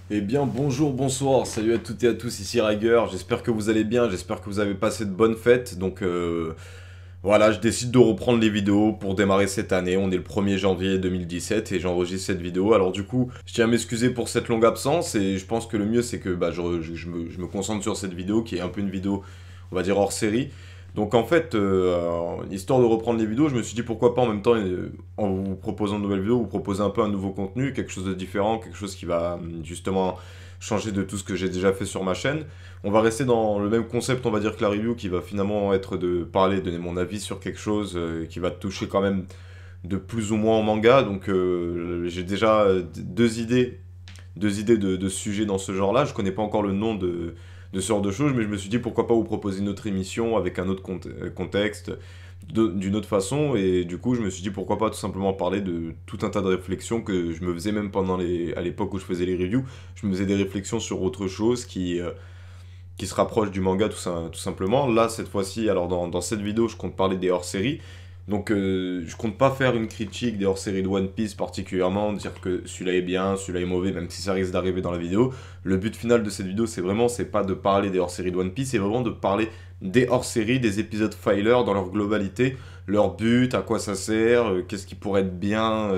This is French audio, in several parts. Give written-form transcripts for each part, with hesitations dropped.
Eh bien bonjour, bonsoir, salut à toutes et à tous, ici Riger, j'espère que vous allez bien, j'espère que vous avez passé de bonnes fêtes, donc voilà, je décide de reprendre les vidéos pour démarrer cette année, on est le 1er janvier 2017 et j'enregistre cette vidéo, alors du coup, je tiens à m'excuser pour cette longue absence et je pense que le mieux c'est que je me concentre sur cette vidéo qui est un peu une vidéo, on va dire hors série. Donc en fait, histoire de reprendre les vidéos, je me suis dit pourquoi pas en même temps, en vous proposant de nouvelles vidéos, vous proposer un peu un nouveau contenu, quelque chose de différent, quelque chose qui va justement changer de tout ce que j'ai déjà fait sur ma chaîne. On va rester dans le même concept, on va dire que la review, qui va finalement être de parler, donner mon avis sur quelque chose qui va toucher quand même de plus ou moins au manga. Donc j'ai déjà deux idées de sujets dans ce genre-là. Je connais pas encore le nom de ce genre de choses, mais je me suis dit pourquoi pas vous proposer une autre émission avec un autre contexte, d'une autre façon, et du coup je me suis dit pourquoi pas tout simplement parler de tout un tas de réflexions que je me faisais même à l'époque où je faisais les reviews, je me faisais des réflexions sur autre chose qui se rapproche du manga tout simplement. Là cette fois-ci, alors dans cette vidéo je compte parler des hors-séries. Donc je compte pas faire une critique des hors-séries de One Piece particulièrement, dire que celui-là est bien, celui-là est mauvais, même si ça risque d'arriver dans la vidéo. Le but final de cette vidéo, c'est pas de parler des hors-séries de One Piece, c'est vraiment de parler des hors-séries, des épisodes filer dans leur globalité, leur but, à quoi ça sert, qu'est-ce qui pourrait être bien,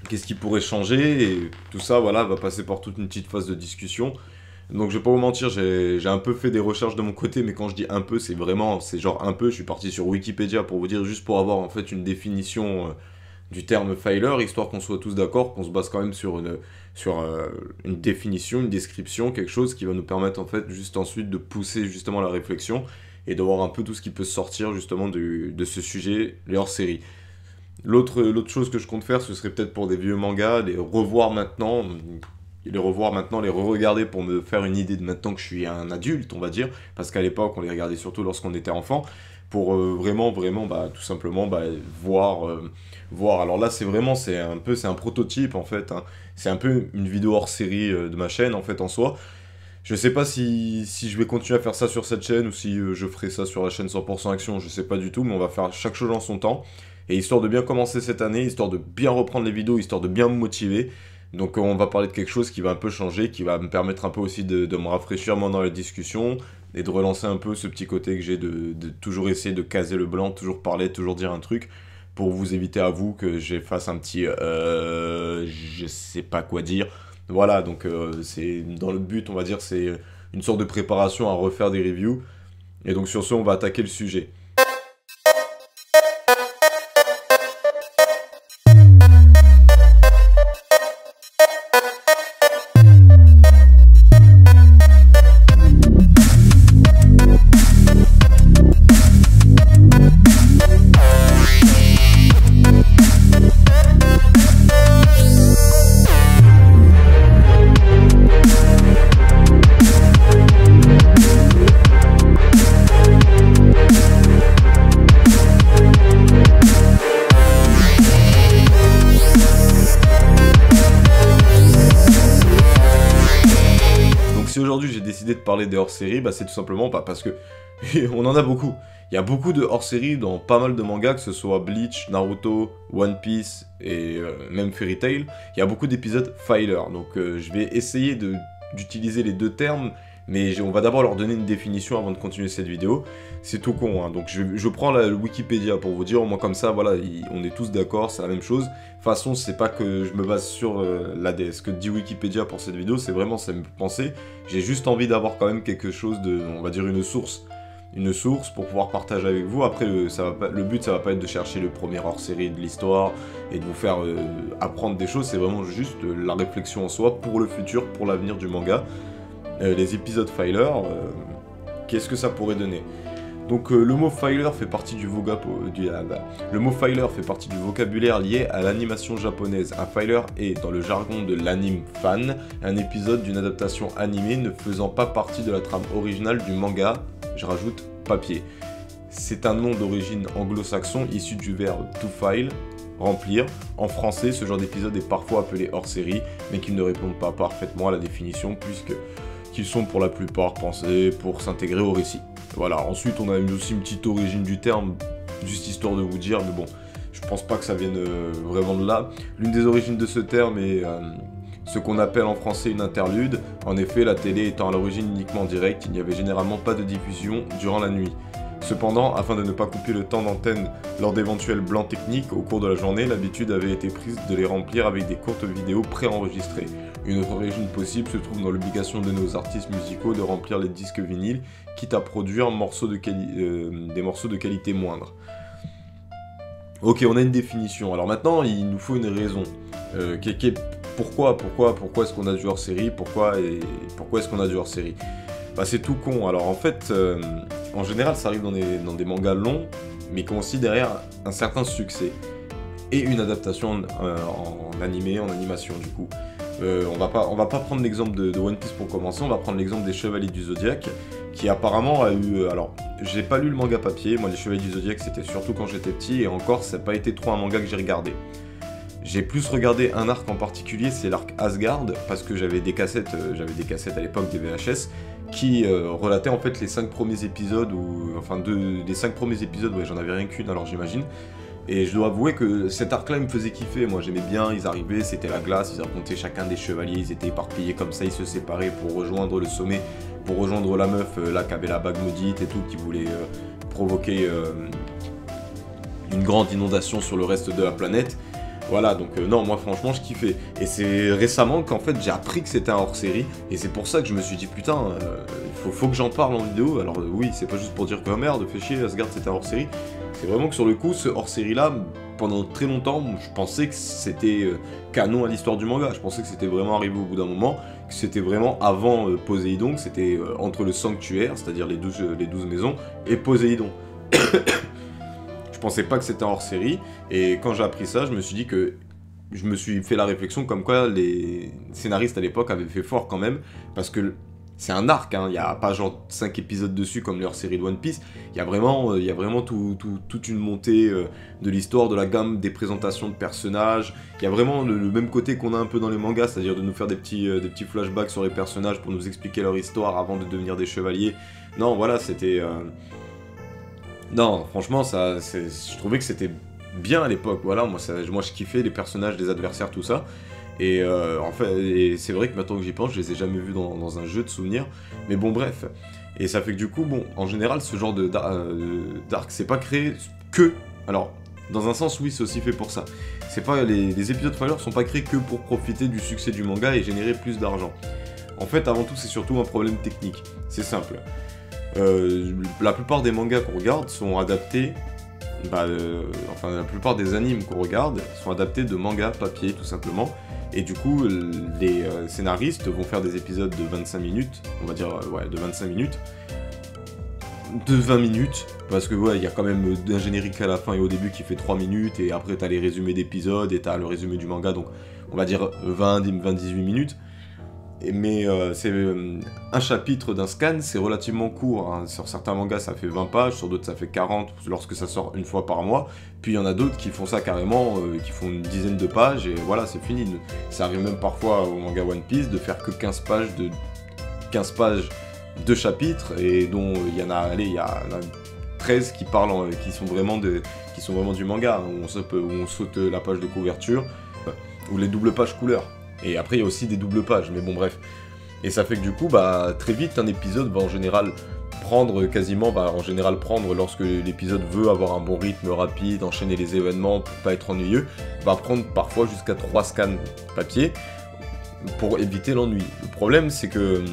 qu'est-ce qui pourrait changer, et tout ça, voilà, va passer par toute une petite phase de discussion. Donc je vais pas vous mentir, j'ai un peu fait des recherches de mon côté, mais quand je dis un peu, c'est genre un peu, je suis parti sur Wikipédia pour vous dire, juste pour avoir en fait une définition du terme filer, histoire qu'on soit tous d'accord, qu'on se base quand même sur une définition, une description, quelque chose qui va nous permettre en fait juste ensuite de pousser justement la réflexion et de voir un peu tout ce qui peut sortir justement de ce sujet, les hors-séries. L'autre chose que je compte faire, ce serait peut-être pour des vieux mangas, les revoir maintenant, les re-regarder pour me faire une idée de maintenant que je suis un adulte, on va dire, parce qu'à l'époque, on les regardait surtout lorsqu'on était enfant, pour vraiment, tout simplement, voir. Alors là, c'est un prototype, en fait, hein. C'est un peu une vidéo hors série de ma chaîne, en fait, en soi. Je sais pas si je vais continuer à faire ça sur cette chaîne, ou si je ferai ça sur la chaîne 100% Action, je sais pas du tout, mais on va faire chaque chose en son temps. Et histoire de bien commencer cette année, histoire de bien reprendre les vidéos, histoire de bien me motiver, donc on va parler de quelque chose qui va un peu changer, qui va me permettre un peu aussi de me rafraîchir moi dans la discussion, et de relancer un peu ce petit côté que j'ai de toujours essayer de caser le blanc, toujours parler, toujours dire un truc, pour vous éviter à vous que j'ai fasse un petit je sais pas quoi dire. Voilà, donc c'est dans le but, on va dire, c'est une sorte de préparation à refaire des reviews. Et donc sur ce, on va attaquer le sujet. Si aujourd'hui j'ai décidé de parler des hors-séries, c'est tout simplement parce que on en a beaucoup. Il y a beaucoup de hors-séries dans pas mal de mangas, que ce soit Bleach, Naruto, One Piece et même Fairy Tail. Il y a beaucoup d'épisodes filer, donc je vais essayer d'utiliser les deux termes, mais on va d'abord leur donner une définition avant de continuer cette vidéo. C'est tout con, hein. Donc je prends le Wikipédia pour vous dire, au moins comme ça, voilà, on est tous d'accord, c'est la même chose. De toute façon, c'est pas que je me base sur ce que dit Wikipédia pour cette vidéo, c'est vraiment ça me penser. J'ai juste envie d'avoir quand même quelque chose on va dire une source pour pouvoir partager avec vous. Après, le but, ça va pas être de chercher le premier hors-série de l'histoire et de vous faire apprendre des choses, c'est vraiment juste la réflexion en soi pour le futur, pour l'avenir du manga. Les épisodes filer, qu'est-ce que ça pourrait donner? Donc le mot filer fait partie du vocabulaire lié à l'animation japonaise. Un filer est, dans le jargon de l'anime fan, un épisode d'une adaptation animée ne faisant pas partie de la trame originale du manga, je rajoute papier. C'est un nom d'origine anglo-saxon issu du verbe to file, remplir. En français, ce genre d'épisode est parfois appelé hors-série, mais qui ne répondent pas parfaitement à la définition, puisqu'ils sont pour la plupart pensés pour s'intégrer au récit. Voilà, ensuite on a aussi une petite origine du terme, juste histoire de vous dire, mais bon, je pense pas que ça vienne vraiment de là. L'une des origines de ce terme est ce qu'on appelle en français une interlude. En effet, la télé étant à l'origine uniquement directe, il n'y avait généralement pas de diffusion durant la nuit. Cependant, afin de ne pas couper le temps d'antenne lors d'éventuels blancs techniques au cours de la journée, l'habitude avait été prise de les remplir avec des courtes vidéos préenregistrées. Une autre origine possible se trouve dans l'obligation de nos artistes musicaux de remplir les disques vinyles, quitte à produire des morceaux de qualité moindre. Ok, on a une définition. Alors maintenant, il nous faut une raison. Pourquoi est-ce qu'on a du hors-série? Pourquoi est-ce qu'on a du hors-série? Bah c'est tout con. Alors en fait, en général, ça arrive dans des mangas longs, mais qui ont aussi derrière un certain succès. Et une adaptation en animé, en animation du coup. On va pas prendre l'exemple de One Piece pour commencer, on va prendre l'exemple des Chevaliers du Zodiaque, qui apparemment a eu... alors, j'ai pas lu le manga papier, moi les Chevaliers du Zodiaque c'était surtout quand j'étais petit, et encore ça n'a pas été trop un manga que j'ai regardé. J'ai plus regardé un arc en particulier, c'est l'arc Asgard, parce que j'avais des cassettes à l'époque, des VHS, qui relataient en fait les 5 premiers épisodes, les 5 premiers épisodes, ouais j'en avais rien qu'une alors j'imagine. Et je dois avouer que cet arc-là, il me faisait kiffer. Moi, j'aimais bien, ils arrivaient, c'était la glace, ils affrontaient chacun des chevaliers, ils étaient éparpillés comme ça, ils se séparaient pour rejoindre le sommet, pour rejoindre la meuf, là, qui avait la bague maudite et tout, qui voulait provoquer une grande inondation sur le reste de la planète. Voilà, donc non, moi franchement je kiffais. Et c'est récemment qu'en fait j'ai appris que c'était un hors-série, et c'est pour ça que je me suis dit putain, faut que j'en parle en vidéo. Alors oui, c'est pas juste pour dire que oh, merde, fais chier, Asgard c'était un hors-série. C'est vraiment que sur le coup, ce hors-série là, pendant très longtemps, je pensais que c'était canon à l'histoire du manga. Je pensais que c'était vraiment arrivé au bout d'un moment, que c'était vraiment avant Poséidon, que c'était entre le sanctuaire, c'est-à-dire les 12 maisons, et Poséidon. Je pensais pas que c'était un hors-série, et quand j'ai appris ça, je me suis dit que je me suis fait la réflexion comme quoi les scénaristes à l'époque avaient fait fort quand même, parce que c'est un arc, hein, il n'y a pas genre 5 épisodes dessus comme les hors-série de One Piece, il y a vraiment toute une montée de l'histoire, de la gamme des présentations de personnages, il y a vraiment le même côté qu'on a un peu dans les mangas, c'est-à-dire de nous faire des petits flashbacks sur les personnages pour nous expliquer leur histoire avant de devenir des chevaliers. Non, voilà, c'était... Non, franchement, je trouvais que c'était bien à l'époque, voilà, moi je kiffais les personnages, les adversaires, tout ça. Et en fait, et c'est vrai que maintenant que j'y pense, je les ai jamais vus dans un jeu de souvenirs. Mais bon, bref. Et ça fait que du coup, bon, en général, ce genre d'arc, c'est pas créé que... Alors, dans un sens, oui, c'est aussi fait pour ça. C'est pas les épisodes fillers sont pas créés que pour profiter du succès du manga et générer plus d'argent. En fait, avant tout, c'est surtout un problème technique. C'est simple. La plupart des mangas qu'on regarde sont adaptés... la plupart des animes qu'on regarde sont adaptés de mangas papier, tout simplement. Et du coup, les scénaristes vont faire des épisodes de 25 minutes, on va dire, de 25 minutes, de 20 minutes, parce que ouais, il y a quand même un générique à la fin et au début qui fait 3 minutes, et après t'as les résumés d'épisodes, et t'as le résumé du manga, donc on va dire 20-18 minutes. Mais c'est un chapitre d'un scan, c'est relativement court, hein. Sur certains mangas ça fait 20 pages, sur d'autres ça fait 40 lorsque ça sort une fois par mois, puis il y en a d'autres qui font ça carrément, qui font une dizaine de pages, et voilà, c'est fini. Ça arrive même parfois au manga One Piece de faire que 15 pages de chapitres, et dont il y en a 13 qui parlent, qui sont vraiment du manga, hein, où on saute la page de couverture, ou les doubles pages couleurs. Et après, il y a aussi des doubles pages, mais bon, bref. Et ça fait que du coup, très vite, un épisode va en général prendre lorsque l'épisode veut avoir un bon rythme rapide, enchaîner les événements pour pas être ennuyeux, va prendre parfois jusqu'à 3 scans papier pour éviter l'ennui. Le problème, c'est que,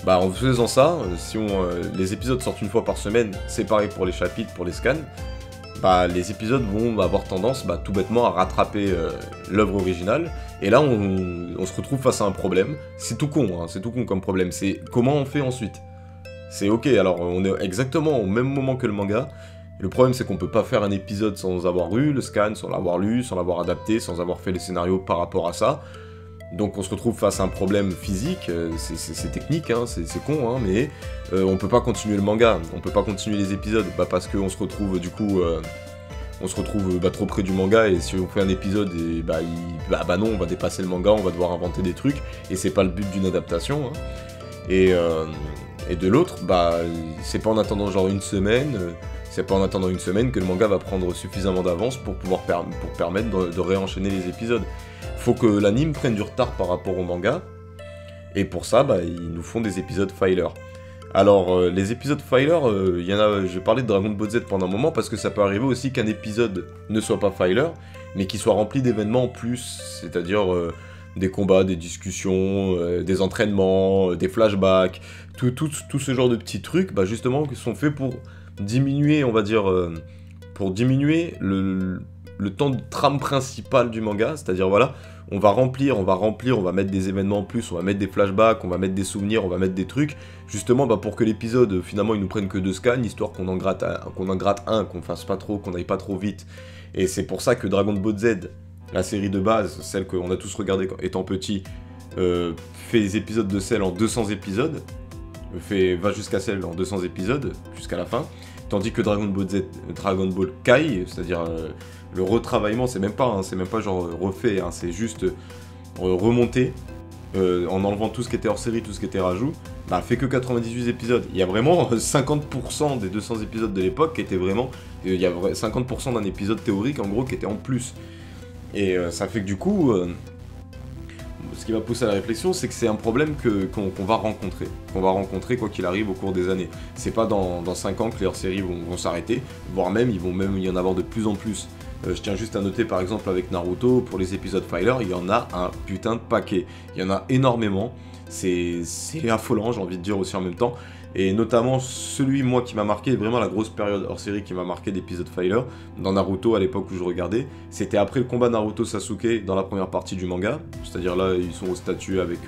en faisant ça, si les épisodes sortent une fois par semaine, c'est pareil pour les chapitres, pour les scans, les épisodes vont avoir tendance tout bêtement à rattraper l'œuvre originale, et là on se retrouve face à un problème. C'est tout con, hein, c'est tout con comme problème, c'est comment on fait ensuite. C'est ok, alors on est exactement au même moment que le manga, et le problème c'est qu'on peut pas faire un épisode sans avoir lu le scan, sans l'avoir lu, sans l'avoir adapté, sans avoir fait les scénarios par rapport à ça. Donc on se retrouve face à un problème physique, c'est technique, hein, c'est con, hein, mais on peut pas continuer le manga, on peut pas continuer les épisodes, parce qu'on se retrouve du coup, trop près du manga, et si on fait un épisode, et non, on va dépasser le manga, on va devoir inventer des trucs, et c'est pas le but d'une adaptation, hein. Et de l'autre, c'est pas en attendant genre une semaine, que le manga va prendre suffisamment d'avance pour permettre de réenchaîner les épisodes. faut que l'anime prenne du retard par rapport au manga, et pour ça, bah, ils nous font des épisodes filler. Alors, les épisodes filler, il y en a, je parlais de Dragon Ball Z pendant un moment, parce que ça peut arriver aussi qu'un épisode ne soit pas filler, mais qu'il soit rempli d'événements en plus, c'est-à-dire des combats, des discussions, des entraînements, des flashbacks, tout ce genre de petits trucs, bah, justement, qui sont faits pour diminuer, on va dire, pour diminuer le temps de trame principale du manga, c'est-à-dire, voilà, on va remplir, on va mettre des événements en plus, on va mettre des flashbacks, on va mettre des souvenirs, on va mettre des trucs, justement bah, pour que l'épisode, finalement, il nous prenne que 2 scans, histoire qu'on en gratte un, qu'on fasse pas trop, qu'on aille pas trop vite. Et c'est pour ça que Dragon Ball Z, la série de base, celle qu'on a tous regardée étant petit, fait les épisodes de Cell en 200 épisodes, va jusqu'à Cell en 200 épisodes, jusqu'à la fin, tandis que Dragon Ball Z, Dragon Ball Kai, c'est-à-dire le retravaillement, c'est même pas genre refait, hein, c'est juste remonté, en enlevant tout ce qui était hors série, tout ce qui était rajout, bah fait que 98 épisodes. Il y a vraiment 50% des 200 épisodes de l'époque qui étaient vraiment... Il y a 50% d'un épisode théorique, en gros, qui était en plus. Et ça fait que du coup... ce qui va pousser à la réflexion, c'est que c'est un problème qu'on va rencontrer quoi qu'il arrive au cours des années. C'est pas dans 5 ans que les hors-séries vont s'arrêter, voire même, il y en avoir de plus en plus. Je tiens juste à noter par exemple avec Naruto, pour les épisodes filler, il y en a un putain de paquet. Il y en a énormément, c'est affolant, j'ai envie de dire aussi en même temps. Et notamment celui, moi, qui m'a marqué, vraiment la grosse période hors-série qui m'a marqué d'épisodes filler, dans Naruto à l'époque où je regardais, c'était après le combat Naruto-Sasuke dans la première partie du manga, c'est-à-dire là, ils sont au statut avec,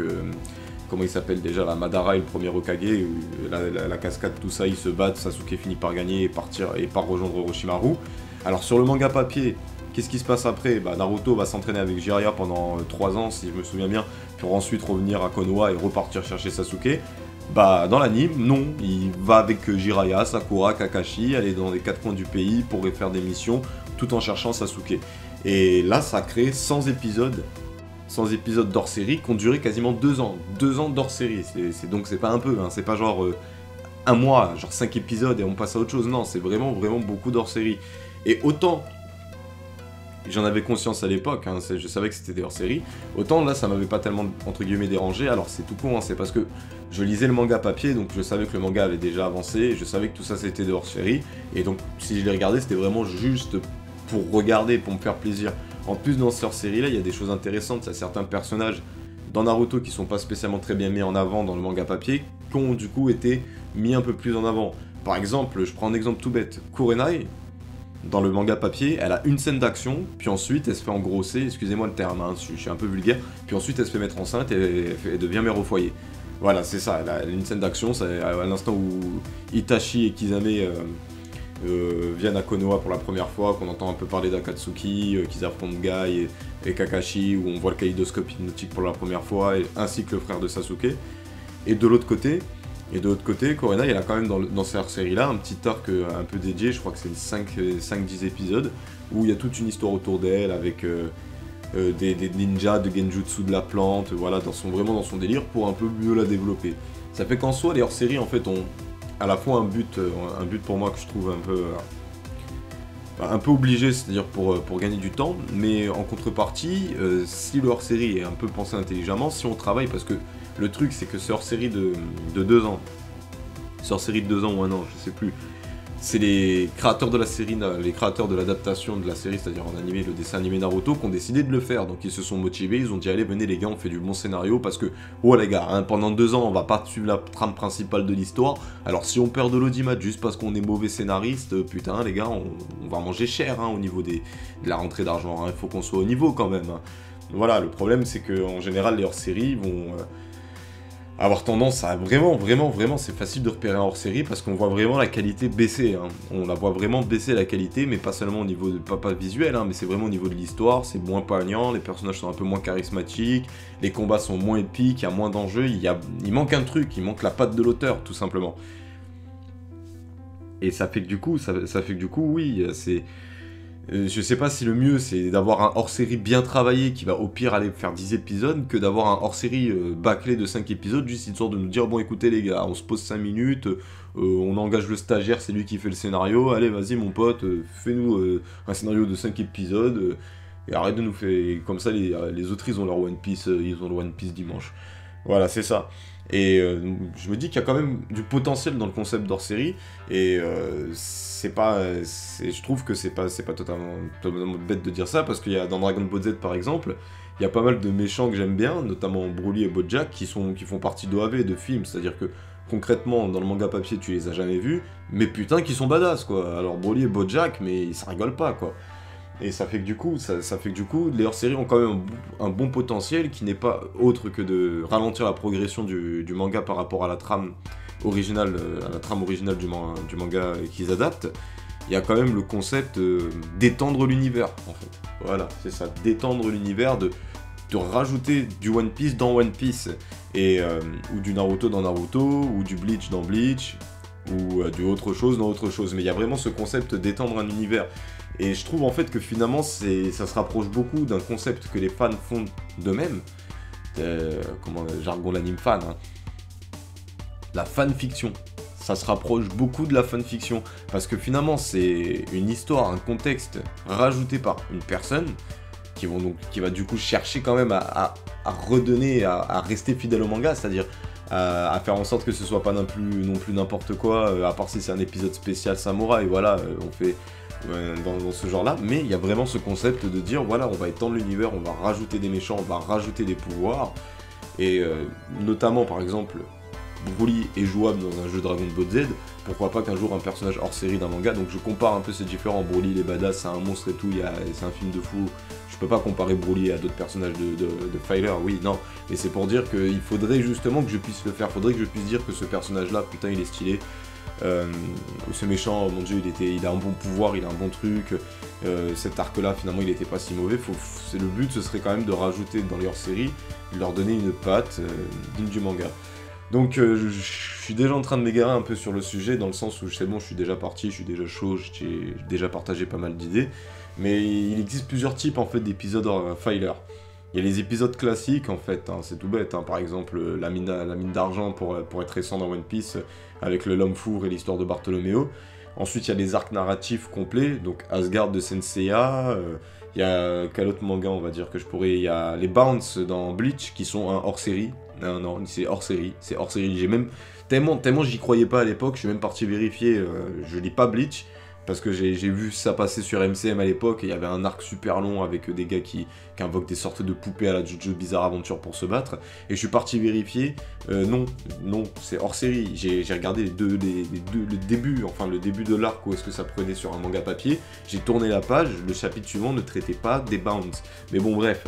comment il s'appelle déjà, la Madara et le premier Hokage, la cascade, tout ça, ils se battent, Sasuke finit par gagner et part rejoindre Orochimaru. Alors sur le manga papier, qu'est-ce qui se passe après? Bah, Naruto va s'entraîner avec Jiraiya pendant 3 ans, si je me souviens bien, pour ensuite revenir à Konoha et repartir chercher Sasuke. Bah, dans l'anime, non, il va avec Jiraiya, Sakura, Kakashi, aller dans les 4 coins du pays pour faire des missions, tout en cherchant Sasuke. Et là, ça crée 100 épisodes d'hors-série qui ont duré quasiment 2 ans. 2 ans d'hors-série, donc c'est pas un peu, hein, c'est pas genre un mois, genre 5 épisodes et on passe à autre chose, non, c'est vraiment, vraiment beaucoup d'hors-série. Et autant, j'en avais conscience à l'époque, hein, je savais que c'était des hors-série, autant là ça m'avait pas tellement entre guillemets dérangé, alors c'est tout con, hein, c'est parce que je lisais le manga papier, donc je savais que le manga avait déjà avancé, et je savais que tout ça c'était des hors-série, et donc si je les regardais c'était vraiment juste pour regarder, pour me faire plaisir. En plus dans cette hors-série là, il y a des choses intéressantes, il y a certains personnages dans Naruto qui sont pas spécialement très bien mis en avant dans le manga papier, qui ont du coup été mis un peu plus en avant. Par exemple, je prends un exemple tout bête, Kurenai, dans le manga papier, elle a une scène d'action, puis ensuite elle se fait engrosser, excusez-moi le terme, hein, je suis un peu vulgaire, puis ensuite elle se fait mettre enceinte et elle devient mère au foyer. Voilà, c'est ça, elle a une scène d'action, c'est à l'instant où Itachi et Kisame viennent à Konoha pour la première fois, qu'on entend un peu parler d'Akatsuki, qu'ils affrontent Guy et Kakashi, où on voit le kaléidoscope hypnotique pour la première fois, ainsi que le frère de Sasuke. Et de l'autre côté, Kurenai, elle a quand même dans cette série-là un petit arc un peu dédié, je crois que c'est 5-10 épisodes, où il y a toute une histoire autour d'elle, avec des ninjas de genjutsu de la plante, voilà, vraiment dans son délire, pour un peu mieux la développer. Ça fait qu'en soi, les hors-séries, en fait, ont à la fois un but pour moi que je trouve un peu obligé, c'est-à-dire pour gagner du temps, mais en contrepartie, si le hors-série est un peu pensé intelligemment, si on travaille, parce que le truc c'est que ce hors-série de 2 ans, ce hors-série de 2 ans ou 1 an, je sais plus, c'est les créateurs de la série, les créateurs de l'adaptation de la série, c'est-à-dire en animé, le dessin animé Naruto, qui ont décidé de le faire. Donc ils se sont motivés, ils ont dit allez venez les gars, on fait du bon scénario, parce que, oh les gars, hein, pendant 2 ans on va pas suivre la trame principale de l'histoire, alors si on perd de l'audimat juste parce qu'on est mauvais scénariste, putain les gars, on va manger cher hein, au niveau de la rentrée d'argent, il faut qu'on soit au niveau quand même. Hein. Voilà, le problème c'est que en général les hors-séries vont... avoir tendance à vraiment, c'est facile de repérer un hors-série parce qu'on voit vraiment la qualité baisser. Hein. On la voit vraiment baisser la qualité, mais pas seulement au niveau de pas visuel, hein, mais c'est vraiment au niveau de l'histoire, c'est moins poignant, les personnages sont un peu moins charismatiques, les combats sont moins épiques, il y a moins d'enjeux, il manque un truc, il manque la patte de l'auteur, tout simplement. Et ça fait que du coup, oui, c'est... je sais pas si le mieux c'est d'avoir un hors-série bien travaillé qui va au pire aller faire 10 épisodes que d'avoir un hors-série bâclé de 5 épisodes juste histoire de nous dire bon écoutez les gars, on se pose 5 minutes, on engage le stagiaire, c'est lui qui fait le scénario, allez vas-y mon pote, fais-nous un scénario de 5 épisodes, Et arrête de nous faire... Comme ça, les autres, ils ont leur One Piece, ils ont le One Piece dimanche. Voilà, c'est ça. Et je me dis qu'il y a quand même du potentiel dans le concept d'hors-série, et c'est pas... je trouve que c'est pas totalement bête de dire ça, parce qu'il y a dans Dragon Ball Z, par exemple, il y a pas mal de méchants que j'aime bien, notamment Broly et Bojack, qui font partie d'OAV, de films, c'est-à-dire que concrètement, dans le manga papier, tu les as jamais vus, mais putain qu'ils sont badass, quoi. Alors Broly et Bojack, mais ça rigole pas, quoi. Et ça fait que du coup, les hors-séries ont quand même un bon potentiel qui n'est pas autre que de ralentir la progression du manga par rapport à la trame originale, du manga qu'ils adaptent. Il y a quand même le concept d'étendre l'univers, en fait. Voilà, c'est ça, d'étendre l'univers, de rajouter du One Piece dans One Piece, et, ou du Naruto dans Naruto, ou du Bleach dans Bleach, ou du autre chose dans autre chose. Mais il y a vraiment ce concept d'étendre un univers. Et je trouve en fait que finalement ça se rapproche beaucoup d'un concept que les fans font d'eux-mêmes. Jargon l'anime fan. Hein. La fanfiction. Ça se rapproche beaucoup de la fanfiction. Parce que finalement c'est une histoire, un contexte rajouté par une personne qui va du coup chercher quand même à redonner, à rester fidèle au manga. C'est-à-dire à faire en sorte que ce soit pas non plus n'importe quoi, à part si c'est un épisode spécial samouraï. Voilà, on fait... dans ce genre-là, mais il y a vraiment ce concept de dire, voilà, on va étendre l'univers, on va rajouter des méchants, on va rajouter des pouvoirs, et notamment, par exemple, Broly est jouable dans un jeu Dragon Ball Z, pourquoi pas qu'un jour un personnage hors série d'un manga, donc je compare un peu ces différents, Broly, les badass, c'est un monstre et tout, c'est un film de fou, je peux pas comparer Broly à d'autres personnages de Filer, oui, non, mais c'est pour dire qu'il faudrait justement que je puisse le faire, faudrait que je puisse dire que ce personnage-là, putain, il est stylé, ce méchant, mon dieu, il a un bon pouvoir, il a un bon truc, cet arc-là, finalement, il était pas si mauvais. Le but, ce serait quand même de rajouter dans leur série, de leur donner une patte digne du manga. Donc, je suis déjà en train de m'égarer un peu sur le sujet, dans le sens où c'est bon, je suis déjà parti, je suis déjà chaud, j'ai déjà partagé pas mal d'idées, mais il existe plusieurs types, en fait, d'épisodes Filer. Il y a les épisodes classiques, en fait, hein, c'est tout bête, hein, par exemple, la mine d'argent pour être récent dans One Piece, avec le L'Homme Four et l'histoire de Bartholoméo. Ensuite, il y a les arcs narratifs complets, donc Asgard de Senseiya, il y a quel autre manga, on va dire, que je pourrais... Il y a les Bounce dans Bleach, qui sont un hors-série. Non, c'est hors-série, j'ai même... Tellement j'y croyais pas à l'époque, je suis même parti vérifier, je lis pas Bleach, parce que j'ai vu ça passer sur MCM à l'époque, et il y avait un arc super long avec des gars qui invoquent des sortes de poupées à la JoJo Bizarre Adventure pour se battre, et je suis parti vérifier, non, c'est hors série, j'ai regardé le début de l'arc où est-ce que ça prenait sur un manga papier, j'ai tourné la page, le chapitre suivant ne traitait pas des Bounce, mais bon bref.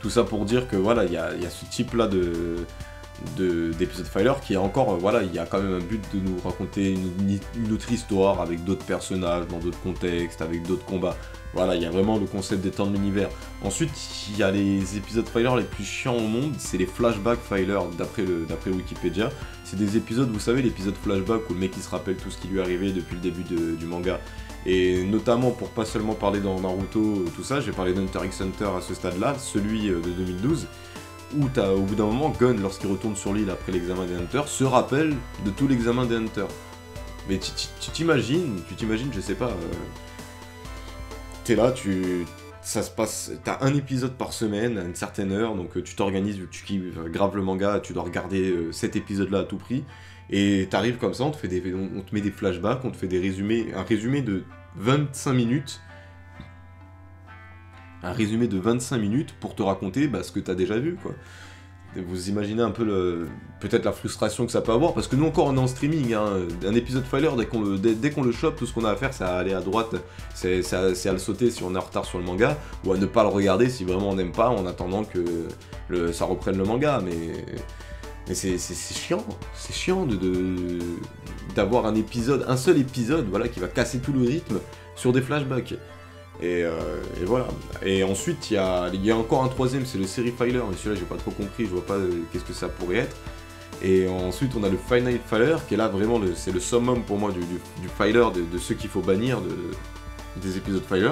Tout ça pour dire que voilà, il y a ce type-là d'épisode Filer qui est encore, voilà, il y a quand même un but de nous raconter une autre histoire avec d'autres personnages, dans d'autres contextes, avec d'autres combats. Voilà, il y a vraiment le concept d'étendre l'univers. Ensuite, il y a les épisodes Filer les plus chiants au monde, c'est les flashback Filer, d'après Wikipédia. C'est des épisodes, vous savez, l'épisode flashback où le mec il se rappelle tout ce qui lui est arrivé depuis le début du manga. Et notamment, pour pas seulement parler dans Naruto, tout ça, j'ai parlé d'Hunter x Hunter à ce stade-là, celui de 2012, où au bout d'un moment, Gon, lorsqu'il retourne sur l'île après l'examen des Hunters, se rappelle de tout l'examen des Hunters. Mais tu t'imagines, je sais pas, t'es là, ça se passe, t'as un épisode par semaine à une certaine heure, donc tu t'organises, vu que tu kiffes grave le manga, tu dois regarder cet épisode-là à tout prix, et t'arrives comme ça, on te met des flashbacks, on te fait des résumés, un résumé de 25 minutes, pour te raconter ce que t'as déjà vu, quoi. Vous imaginez un peu peut-être la frustration que ça peut avoir, parce que nous encore on est en streaming, hein. Un épisode Filer, dès qu'on le chope, tout ce qu'on a à faire c'est à aller à droite, c'est à le sauter si on est en retard sur le manga, ou à ne pas le regarder si vraiment on n'aime pas, en attendant que ça reprenne le manga, mais c'est chiant, d'avoir un seul épisode, voilà, qui va casser tout le rythme sur des flashbacks. Et voilà. Et ensuite, il y a encore un troisième, c'est le Série Filer, mais celui-là, j'ai pas trop compris, je vois pas qu'est-ce que ça pourrait être. Et ensuite, on a le Final Filer, qui est là vraiment, c'est le summum pour moi du Filer, de ceux qu'il faut bannir des épisodes Filer.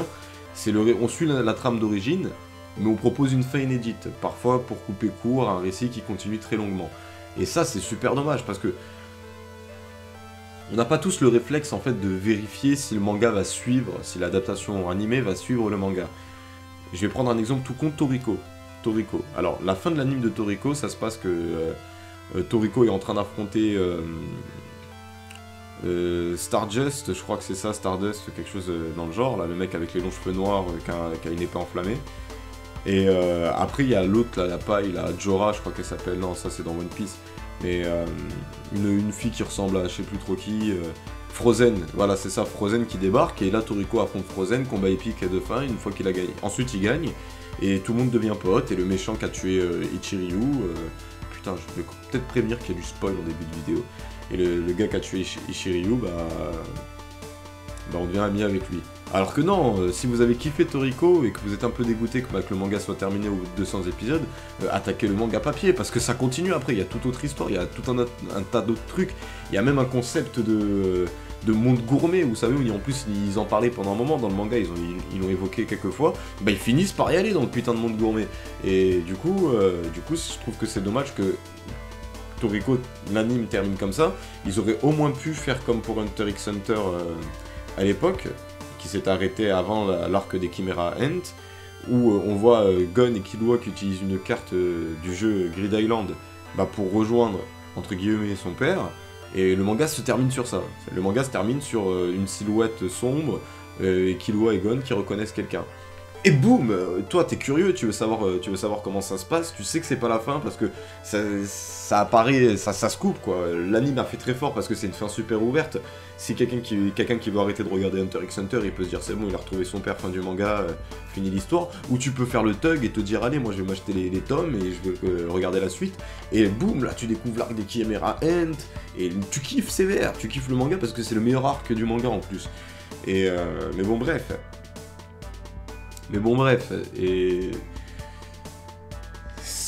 On suit la trame d'origine, mais on propose une fin inédite, parfois pour couper court à un récit qui continue très longuement. Et ça, c'est super dommage, parce que on n'a pas tous le réflexe en fait de vérifier si le manga va suivre, si l'adaptation animée va suivre le manga. Je vais prendre un exemple tout con, Toriko. Toriko. Alors, la fin de l'anime de Toriko, ça se passe que Toriko est en train d'affronter Stardust, je crois que c'est ça, Stardust, quelque chose dans le genre, là, le mec avec les longs cheveux noirs qui a une épée enflammée. Et après, il y a l'autre, là, la paille, la Jorah, je crois qu'elle s'appelle, non, ça c'est dans One Piece. Mais une fille qui ressemble à je sais plus trop qui, Frozen, voilà c'est ça, Frozen qui débarque, et là Toriko affronte Frozen, combat épique de fin, une fois qu'il a gagné. Ensuite il gagne, et tout le monde devient pote, et le méchant qui a tué Ichiryu, putain je vais peut-être prévenir qu'il y a du spoil en début de vidéo, et le gars qui a tué Ichiryu, bah on devient ami avec lui. Alors que non, si vous avez kiffé Toriko et que vous êtes un peu dégoûté que le manga soit terminé au bout de 200 épisodes, attaquez le manga papier, parce que ça continue après, il y a toute autre histoire, il y a tout un tas d'autres trucs, il y a même un concept de monde gourmet, vous savez, où en plus ils en parlaient pendant un moment dans le manga, ils l'ont évoqué quelques fois, bah ils finissent par y aller dans le putain de monde gourmet. Et du coup je trouve que c'est dommage que Toriko, l'anime termine comme ça. Ils auraient au moins pu faire comme pour Hunter x Hunter à l'époque, qui s'est arrêté avant l'arc des Chimera Ant, où on voit Gon et Killua qui utilisent une carte du jeu Grid Island pour rejoindre, entre guillemets, son père, et le manga se termine sur ça. Le manga se termine sur une silhouette sombre, et Killua et Gon qui reconnaissent quelqu'un. Et boum, toi t'es curieux, tu veux savoir comment ça se passe, tu sais que c'est pas la fin parce que ça apparaît, ça se coupe quoi. L'anime a fait très fort parce que c'est une fin super ouverte. Si quelqu'un qui veut arrêter de regarder Hunter x Hunter, il peut se dire c'est bon, il a retrouvé son père, fin du manga, fini l'histoire. Ou tu peux faire le thug et te dire allez, moi je vais m'acheter les tomes et je vais regarder la suite. Et boum, là tu découvres l'arc des Chimera Ant et tu kiffes sévère, tu kiffes le manga parce que c'est le meilleur arc du manga en plus. Et mais bon bref. Et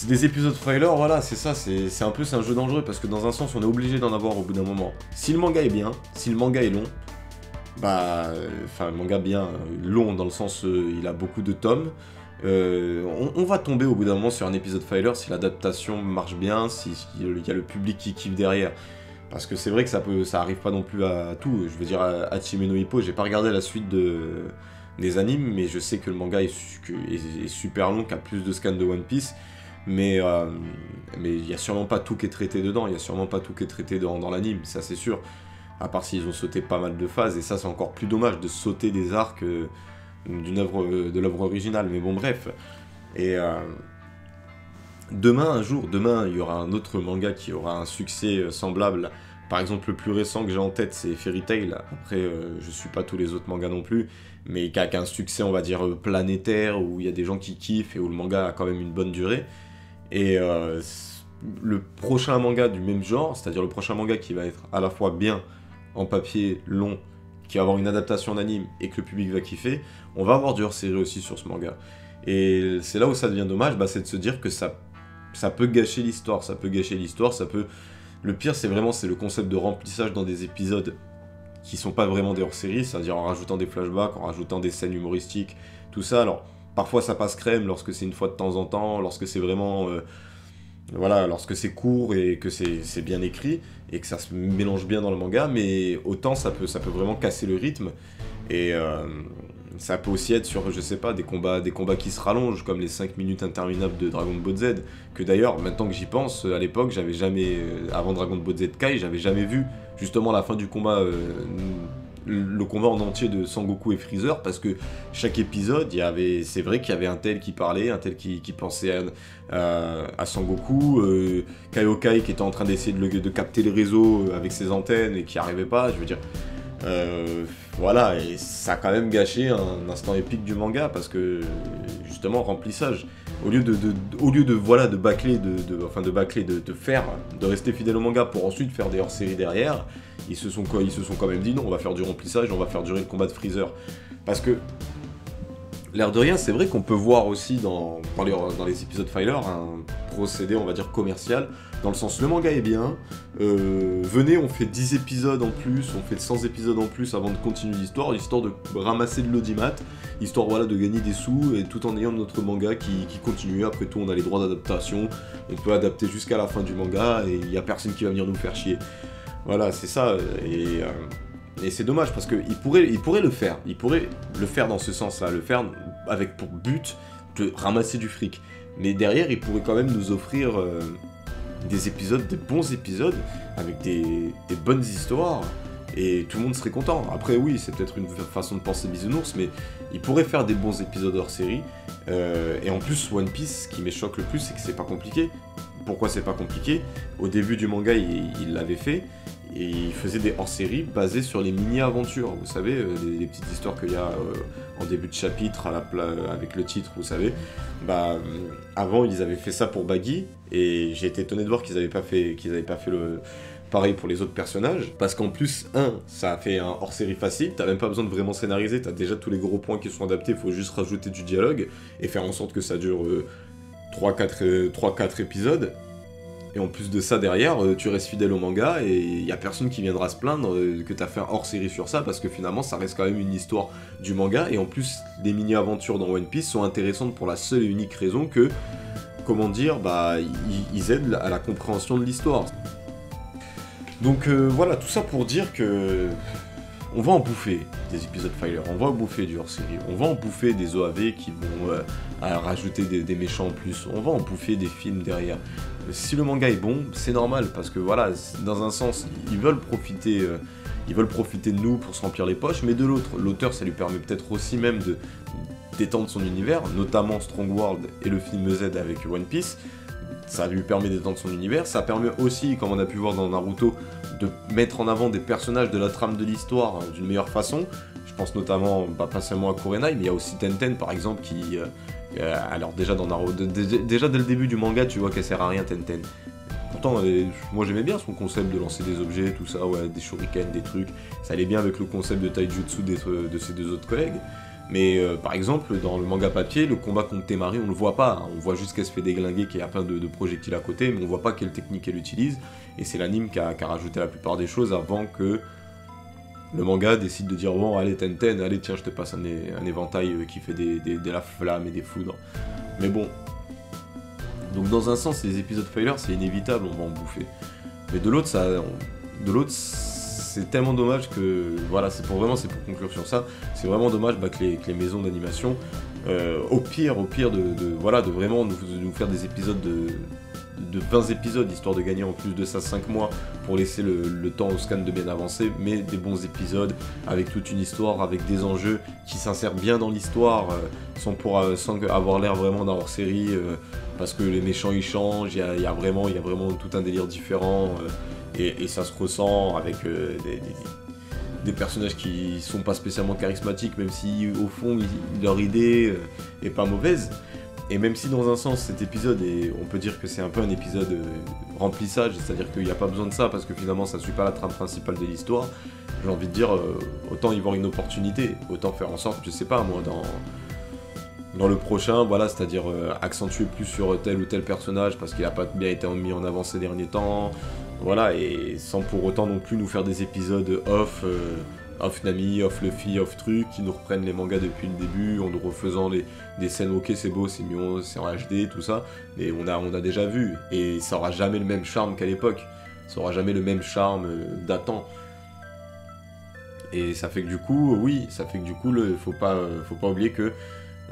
des épisodes filler, voilà, c'est ça, c'est un jeu dangereux parce que dans un sens, on est obligé d'en avoir au bout d'un moment. Si le manga est bien, si le manga est long, le manga bien long dans le sens il a beaucoup de tomes, on va tomber au bout d'un moment sur un épisode filler si l'adaptation marche bien, s'il y a le public qui kiffe derrière. Parce que c'est vrai que ça arrive pas non plus à tout. Je veux dire, à Hachime no Ippo, j'ai pas regardé la suite des animes, mais je sais que le manga est super long, qui a plus de scans de One Piece, mais il y a sûrement pas tout qui est traité dedans, il y a sûrement pas tout qui est traité dans l'anime, ça c'est sûr, à part s'ils ont sauté pas mal de phases, et ça c'est encore plus dommage de sauter des arcs de l'œuvre originale, mais bon bref. Et demain, il y aura un autre manga qui aura un succès semblable. Par exemple, le plus récent que j'ai en tête, c'est Fairy Tail. Après, je suis pas tous les autres mangas non plus, mais qui a un succès, on va dire, planétaire, où il y a des gens qui kiffent et où le manga a quand même une bonne durée. Et le prochain manga du même genre, c'est-à-dire le prochain manga qui va être à la fois bien en papier, long, qui va avoir une adaptation en anime et que le public va kiffer, on va avoir du hors-série aussi sur ce manga. Et c'est là où ça devient dommage, c'est de se dire que ça peut gâcher l'histoire, Le pire, c'est le concept de remplissage dans des épisodes qui sont pas vraiment des hors-séries, c'est-à-dire en rajoutant des flashbacks, en rajoutant des scènes humoristiques, tout ça. Alors, parfois ça passe crème lorsque c'est une fois de temps en temps, lorsque c'est vraiment... lorsque c'est court et que c'est bien écrit, et que ça se mélange bien dans le manga, mais autant ça peut vraiment casser le rythme, et ça peut aussi être sur, je sais pas, des combats qui se rallongent, comme les 5 minutes interminables de Dragon Ball Z, que d'ailleurs, maintenant que j'y pense, à l'époque, j'avais jamais, avant Dragon Ball Z Kai, j'avais jamais vu justement la fin du combat, le combat en entier de Sangoku et Freezer, parce que chaque épisode, c'est vrai qu'il y avait un tel qui parlait, un tel qui pensait à Sangoku, Kaiokai qui était en train d'essayer de capter les réseaux avec ses antennes et qui n'y arrivait pas, je veux dire... et ça a quand même gâché un instant épique du manga parce que justement remplissage, au lieu de bâcler, de rester fidèle au manga pour ensuite faire des hors-séries derrière, ils se sont quand même dit non, on va faire du remplissage, on va faire durer le combat de Freezer, parce que l'air de rien, c'est vrai qu'on peut voir aussi dans les épisodes filler un procédé, on va dire, commercial, dans le sens, le manga est bien, venez, on fait 10 épisodes en plus, on fait 100 épisodes en plus avant de continuer l'histoire, histoire de ramasser de l'audimat, histoire de gagner des sous, et tout en ayant notre manga qui continue. Après tout, on a les droits d'adaptation, on peut adapter jusqu'à la fin du manga, et il n'y a personne qui va venir nous faire chier. Voilà, c'est ça, et c'est dommage, parce qu'il pourrait le faire, il pourrait le faire dans ce sens-là, le faire avec pour but de ramasser du fric. Mais derrière, il pourrait quand même nous offrir des épisodes, des bons épisodes, avec des bonnes histoires, et tout le monde serait content. Après oui, c'est peut-être une façon de penser bisounours, mais il pourrait faire des bons épisodes hors série, et en plus One Piece, ce qui me choque le plus, c'est que c'est pas compliqué. Pourquoi c'est pas compliqué? Au début du manga, il l'avait fait, et il faisait des hors-séries basées sur les mini-aventures, vous savez, les petites histoires qu'il y a en début de chapitre avec le titre, vous savez. Avant, ils avaient fait ça pour Baggy, et j'ai été étonné de voir qu'ils avaient pas fait le pareil pour les autres personnages, parce qu'en plus, ça a fait un hors-série facile, t'as même pas besoin de vraiment scénariser, t'as déjà tous les gros points qui sont adaptés, faut juste rajouter du dialogue, et faire en sorte que ça dure 3-4 épisodes. Et en plus de ça, derrière, tu restes fidèle au manga, et il y a personne qui viendra se plaindre que t'as fait un hors-série sur ça, parce que finalement, ça reste quand même une histoire du manga, et en plus, les mini-aventures dans One Piece sont intéressantes pour la seule et unique raison que, comment dire, ils aident à la compréhension de l'histoire. Donc voilà, tout ça pour dire que on va en bouffer des épisodes filler, on va en bouffer du hors-série, on va en bouffer des OAV qui vont rajouter des méchants en plus, on va en bouffer des films derrière. Si le manga est bon, c'est normal, parce que voilà, dans un sens, ils veulent profiter de nous pour se remplir les poches, mais de l'autre, l'auteur, ça lui permet peut-être aussi même de d'étendre son univers, notamment Strong World et le film Z avec One Piece. Ça lui permet d'étendre son univers, ça permet aussi, comme on a pu voir dans Naruto, de mettre en avant des personnages de la trame de l'histoire d'une meilleure façon. Je pense notamment, pas seulement à Kurenai, mais il y a aussi Tenten par exemple qui... alors déjà dans Naruto, déjà dès le début du manga, tu vois qu'elle sert à rien Tenten. Pourtant, moi j'aimais bien son concept de lancer des objets, tout ça, ouais, des shurikens, des trucs. Ça allait bien avec le concept de taijutsu de ses deux autres collègues. Mais par exemple, dans le manga papier, le combat contre Temari, on le voit pas. On voit juste qu'elle se fait déglinguer, qu'il y a plein de projectiles à côté, mais on voit pas quelle technique elle utilise. Et c'est l'anime qui a rajouté la plupart des choses avant que le manga décide de dire bon, allez Tenten, allez tiens, je te passe un éventail qui fait de la flamme et des foudres. Mais bon. Donc dans un sens, les épisodes failure, c'est inévitable, on va en bouffer. Mais de l'autre, c'est tellement dommage que, voilà, c'est pour conclure sur ça, c'est vraiment dommage que les maisons d'animation, au pire de vraiment nous faire des épisodes de 20 épisodes, histoire de gagner en plus de ça 5 mois, pour laisser le temps au scan de bien avancer, mais des bons épisodes, avec toute une histoire, avec des enjeux qui s'insèrent bien dans l'histoire, sans avoir l'air vraiment d'un hors-série, parce que les méchants ils changent, il y a vraiment tout un délire différent, et ça se ressent avec des personnages qui sont pas spécialement charismatiques, même si au fond leur idée est pas mauvaise. Et même si dans un sens cet épisode on peut dire que c'est un peu un épisode remplissage, c'est-à-dire qu'il n'y a pas besoin de ça parce que finalement ça suit pas la trame principale de l'histoire, j'ai envie de dire autant y voir une opportunité, autant faire en sorte, je sais pas moi, dans le prochain, voilà, c'est-à-dire accentuer plus sur tel ou tel personnage parce qu'il a pas bien été mis en avant ces derniers temps, voilà, et sans pour autant non plus nous faire des épisodes off Nami, off Luffy, off truc, qui nous reprennent les mangas depuis le début, en nous refaisant des scènes, ok c'est beau, c'est mignon, c'est en HD, tout ça, mais on a déjà vu, et ça aura jamais le même charme qu'à l'époque, ça aura jamais le même charme datant. Et ça fait que du coup, faut pas oublier que,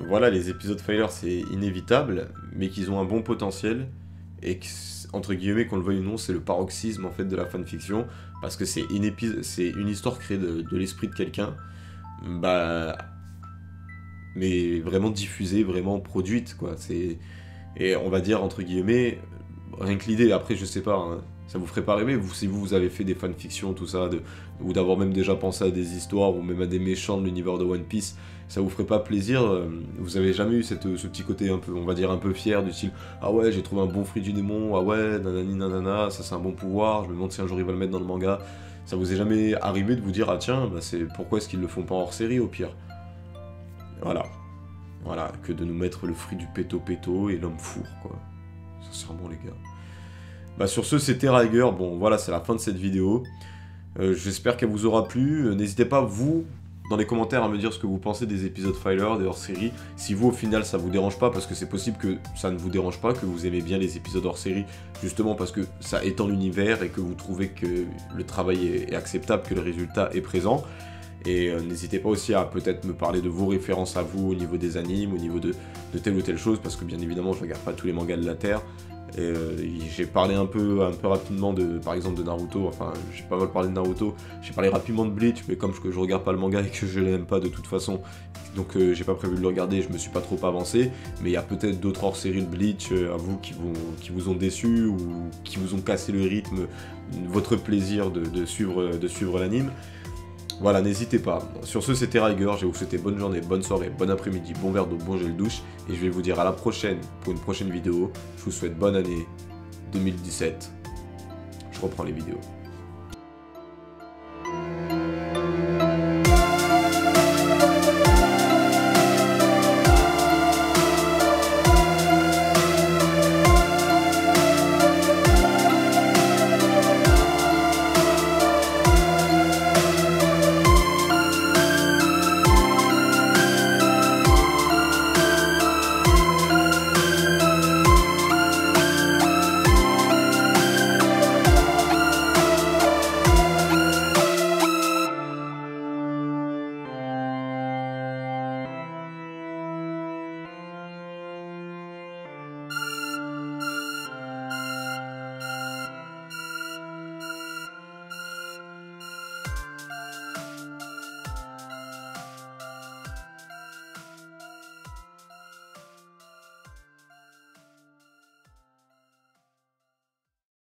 voilà, les épisodes failure c'est inévitable, mais qu'ils ont un bon potentiel, et que, entre guillemets, qu'on le veuille ou non, c'est le paroxysme en fait de la fanfiction, parce que c'est une histoire créée de l'esprit de quelqu'un, mais vraiment diffusée, vraiment produite, quoi. Et on va dire, entre guillemets, rien que l'idée, après je sais pas, hein, ça vous ferait pas rêver, si vous avez fait des fanfictions, tout ça, ou d'avoir même déjà pensé à des histoires, ou même à des méchants de l'univers de One Piece, ça vous ferait pas plaisir, vous avez jamais eu ce petit côté un peu, on va dire un peu fier, du style ah ouais j'ai trouvé un bon fruit du démon, ah ouais nanani nanana, ça c'est un bon pouvoir, je me demande si un jour il va le mettre dans le manga, ça vous est jamais arrivé de vous dire ah tiens, pourquoi est-ce qu'ils le font pas hors série au pire, voilà, que de nous mettre le fruit du péto et l'homme four quoi, sincèrement les gars. Sur ce c'était Riger, bon voilà c'est la fin de cette vidéo, j'espère qu'elle vous aura plu, n'hésitez pas vous, dans les commentaires à me dire ce que vous pensez des épisodes filler, des hors-série. Si vous, au final, ça vous dérange pas, parce que c'est possible que ça ne vous dérange pas, que vous aimez bien les épisodes hors-série, justement parce que ça étend l'univers et que vous trouvez que le travail est acceptable, que le résultat est présent. Et n'hésitez pas aussi à peut-être me parler de vos références à vous au niveau des animes, au niveau de telle ou telle chose, parce que bien évidemment, je regarde pas tous les mangas de la Terre. Et j'ai parlé un peu rapidement par exemple de Naruto, enfin j'ai pas mal parlé de Naruto, j'ai parlé rapidement de Bleach, mais comme je regarde pas le manga et que je l'aime pas de toute façon, donc j'ai pas prévu de le regarder, je me suis pas trop avancé, mais il y a peut-être d'autres hors-série de Bleach à vous qui vous ont déçu ou qui vous ont cassé le rythme, votre plaisir de suivre l'anime. Voilà, n'hésitez pas. Sur ce, c'était Riger, je vais vous souhaiter bonne journée, bonne soirée, bon après-midi, bon verre d'eau, bon gel douche, et je vais vous dire à la prochaine pour une prochaine vidéo. Je vous souhaite bonne année 2017. Je reprends les vidéos.